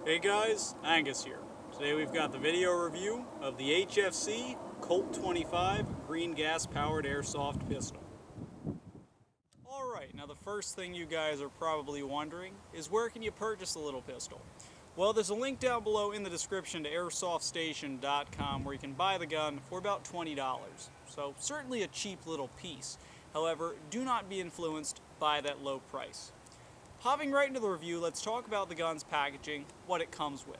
Hey guys, Angus here. Today we've got the video review of the HFC Colt 25 green gas powered airsoft pistol. Alright, now the first thing you guys are probably wondering is where can you purchase a little pistol? Well, there's a link down below in the description to airsoftStation.com where you can buy the gun for about $20. So certainly a cheap little piece. However, do not be influenced by that low price. Hopping right into the review, let's talk about the gun's packaging, what it comes with.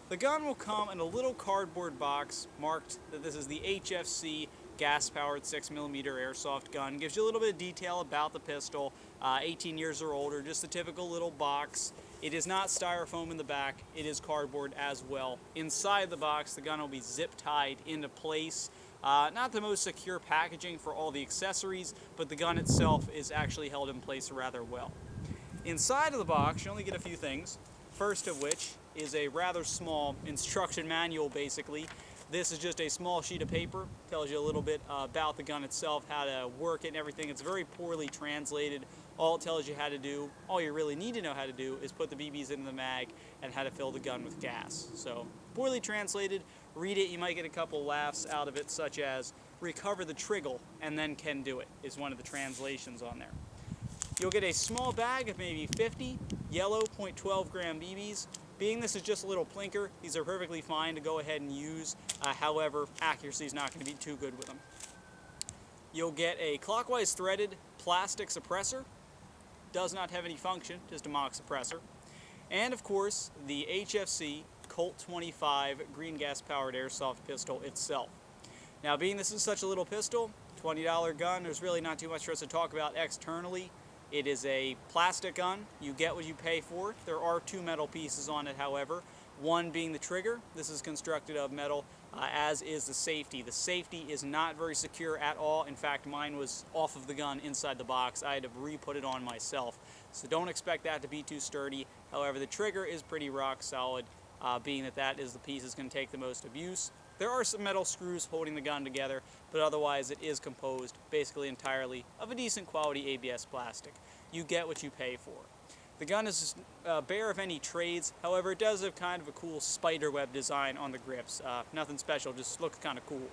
The gun will come in a little cardboard box marked that this is the HFC gas-powered 6mm airsoft gun. Gives you a little bit of detail about the pistol, 18 years or older, just a typical little box. It is not styrofoam in the back, it is cardboard as well. Inside the box, the gun will be zip-tied into place. Not the most secure packaging for all the accessories, but the gun itself is actually held in place rather well. Inside of the box, you only get a few things, first of which is a rather small instruction manual, basically. This is just a small sheet of paper, tells you a little bit about the gun itself, how to work it and everything. It's very poorly translated. All it tells you how to do, all you really need to know how to do, is put the BBs into the mag and how to fill the gun with gas. So, poorly translated, read it, you might get a couple laughs out of it, such as, recover the trigger and then can do it, is one of the translations on there. You'll get a small bag of maybe 50 yellow .12 gram BBs. Being this is just a little plinker, these are perfectly fine to go ahead and use. However, accuracy is not going to be too good with them. You'll get a clockwise threaded plastic suppressor. Does not have any function, just a mock suppressor. And of course, the HFC Colt 25 green gas powered airsoft pistol itself. Now, being this is such a little pistol, $20 gun, there's really not too much for us to talk about externally. It is a plastic gun. You get what you pay for. There are two metal pieces on it, however. One being the trigger. This is constructed of metal, as is the safety. The safety is not very secure at all. In fact, mine was off of the gun inside the box. I had to re-put it on myself. So don't expect that to be too sturdy. However, the trigger is pretty rock solid, being that that is the piece that's going to take the most abuse. There are some metal screws holding the gun together, but otherwise it is composed basically entirely of a decent quality ABS plastic. You get what you pay for. The gun is bare of any trades, however it does have kind of a cool spider web design on the grips. Nothing special, just looks kind of cool.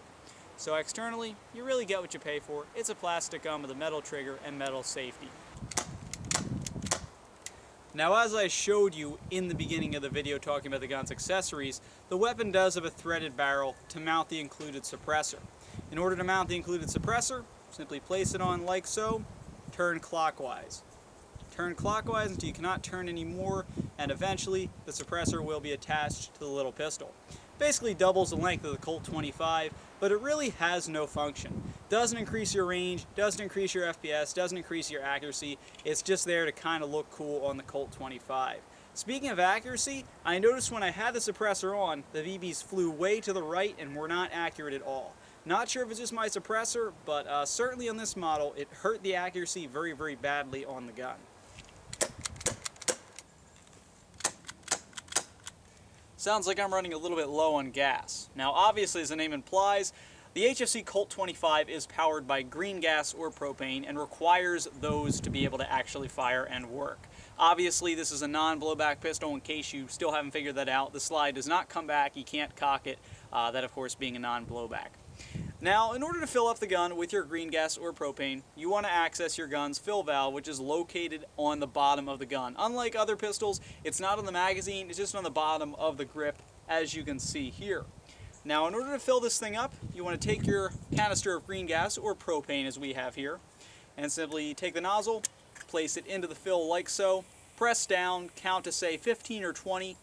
So externally, you really get what you pay for. It's a plastic gun with a metal trigger and metal safety. Now, as I showed you in the beginning of the video talking about the gun's accessories, the weapon does have a threaded barrel to mount the included suppressor. In order to mount the included suppressor, simply place it on like so, turn clockwise. Turn clockwise until you cannot turn anymore, and eventually the suppressor will be attached to the little pistol. Basically doubles the length of the Colt 25, but it really has no function. Doesn't increase your range, doesn't increase your FPS, doesn't increase your accuracy. It's just there to kind of look cool on the Colt 25. Speaking of accuracy, I noticed when I had the suppressor on, the BBs flew way to the right and were not accurate at all. Not sure if it's just my suppressor, but certainly on this model, it hurt the accuracy very, very badly on the gun. Sounds like I'm running a little bit low on gas. Now, obviously, as the name implies, the HFC Colt 25 is powered by green gas or propane and requires those to be able to actually fire and work. Obviously, this is a non-blowback pistol in case you still haven't figured that out. The slide does not come back, you can't cock it, that of course being a non-blowback. Now, in order to fill up the gun with your green gas or propane, you want to access your gun's fill valve, which is located on the bottom of the gun. Unlike other pistols, it's not on the magazine, it's just on the bottom of the grip, as you can see here. Now, in order to fill this thing up, you want to take your canister of green gas, or propane as we have here, and simply take the nozzle, place it into the fill like so, press down, count to say 15 or 20,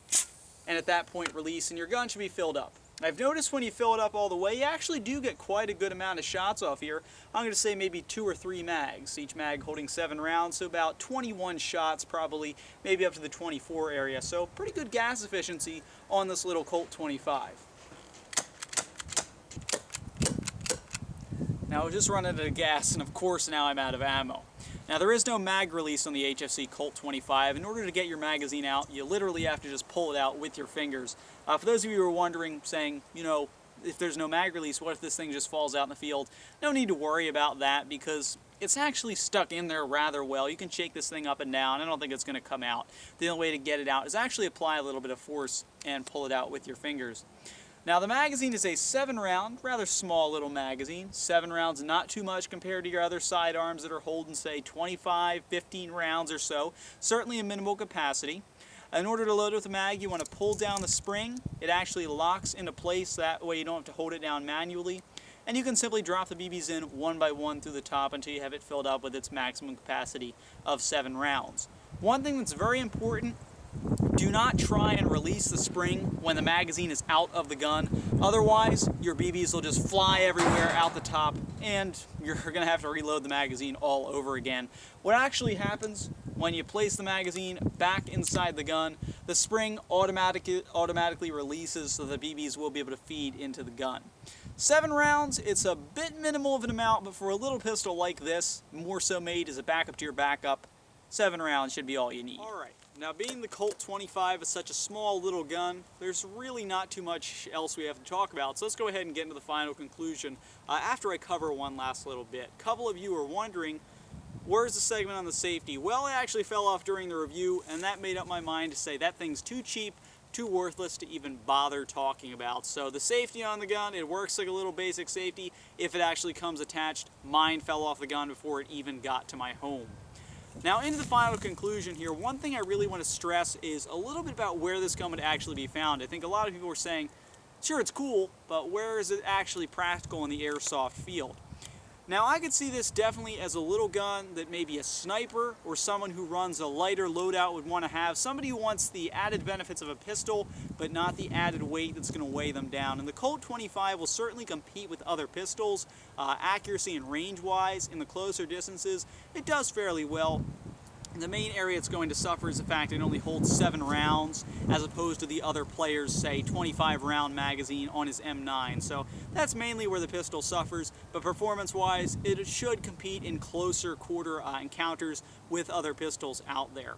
and at that point release, and your gun should be filled up. I've noticed when you fill it up all the way, you actually do get quite a good amount of shots off here. I'm going to say maybe 2 or 3 mags, each mag holding 7 rounds, so about 21 shots probably, maybe up to the 24 area. So pretty good gas efficiency on this little Colt 25. Now, I was just running out of gas, and of course now I'm out of ammo. Now, there is no mag release on the HFC Colt 25. In order to get your magazine out, you literally have to just pull it out with your fingers. For those of you who are wondering, saying, you know, if there's no mag release, what if this thing just falls out in the field? No need to worry about that, because it's actually stuck in there rather well. You can shake this thing up and down. I don't think it's going to come out. The only way to get it out is actually apply a little bit of force and pull it out with your fingers. Now the magazine is a 7-round, rather small little magazine. 7 rounds, not too much compared to your other sidearms that are holding, say, 25, 15 rounds or so. Certainly a minimal capacity. In order to load it with a mag, you want to pull down the spring. It actually locks into place. That way you don't have to hold it down manually. And you can simply drop the BBs in one by one through the top until you have it filled up with its maximum capacity of 7 rounds. One thing that's very important, do not try and release the spring when the magazine is out of the gun. Otherwise, your BBs will just fly everywhere out the top and you're going to have to reload the magazine all over again. What actually happens when you place the magazine back inside the gun, the spring automatically releases so the BBs will be able to feed into the gun. 7 rounds, it's a bit minimal of an amount, but for a little pistol like this, more so made as a backup to your backup, 7 rounds should be all you need. Alright, now being the Colt 25 is such a small little gun, there's really not too much else we have to talk about, so let's go ahead and get into the final conclusion after I cover one last little bit. A couple of you are wondering, where's the segment on the safety? Well, it actually fell off during the review, and that made up my mind to say that thing's too cheap, too worthless to even bother talking about. So the safety on the gun, it works like a little basic safety if it actually comes attached. Mine fell off the gun before it even got to my home. Now into the final conclusion here, one thing I really want to stress is a little bit about where this gun would actually be found. I think a lot of people are saying, sure, it's cool, but where is it actually practical in the airsoft field? Now I could see this definitely as a little gun that maybe a sniper or someone who runs a lighter loadout would want to have. Somebody who wants the added benefits of a pistol, but not the added weight that's going to weigh them down. And the Colt 25 will certainly compete with other pistols, accuracy and range-wise. In the closer distances, it does fairly well. The main area it's going to suffer is the fact it only holds 7 rounds as opposed to the other players' say 25 round magazine on his M9. So that's mainly where the pistol suffers, but performance-wise it should compete in closer quarter encounters with other pistols out there.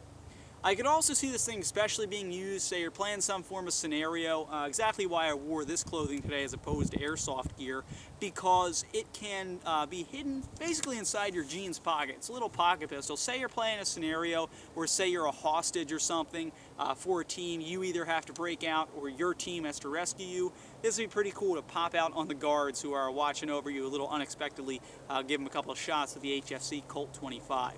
I could also see this thing especially being used, say you're playing some form of scenario, exactly why I wore this clothing today as opposed to airsoft gear, because it can be hidden basically inside your jeans pocket. It's a little pocket pistol. Say you're playing a scenario, or say you're a hostage or something for a team, you either have to break out or your team has to rescue you. This would be pretty cool to pop out on the guards who are watching over you a little unexpectedly, give them a couple of shots with the HFC Colt 25.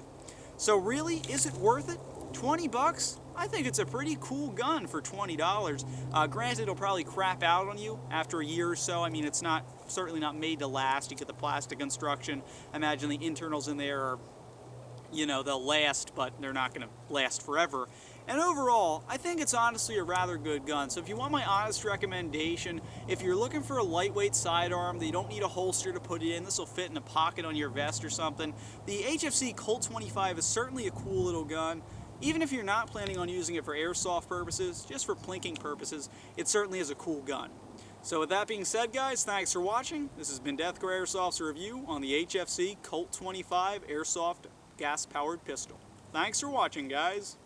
So really, is it worth it? 20 bucks? I think it's a pretty cool gun for $20. Granted, it'll probably crap out on you after a year or so. I mean, it's certainly not made to last. You get the plastic construction. I imagine the internals in there are, you know, they'll last, but they're not going to last forever. And overall, I think it's honestly a rather good gun. So if you want my honest recommendation, if you're looking for a lightweight sidearm that you don't need a holster to put it in, this will fit in a pocket on your vest or something, the HFC Colt 25 is certainly a cool little gun. Even if you're not planning on using it for airsoft purposes, just for plinking purposes, it certainly is a cool gun. So with that being said, guys, thanks for watching. This has been Deathcore Airsoft's review on the HFC Colt 25 Airsoft gas-powered pistol. Thanks for watching, guys.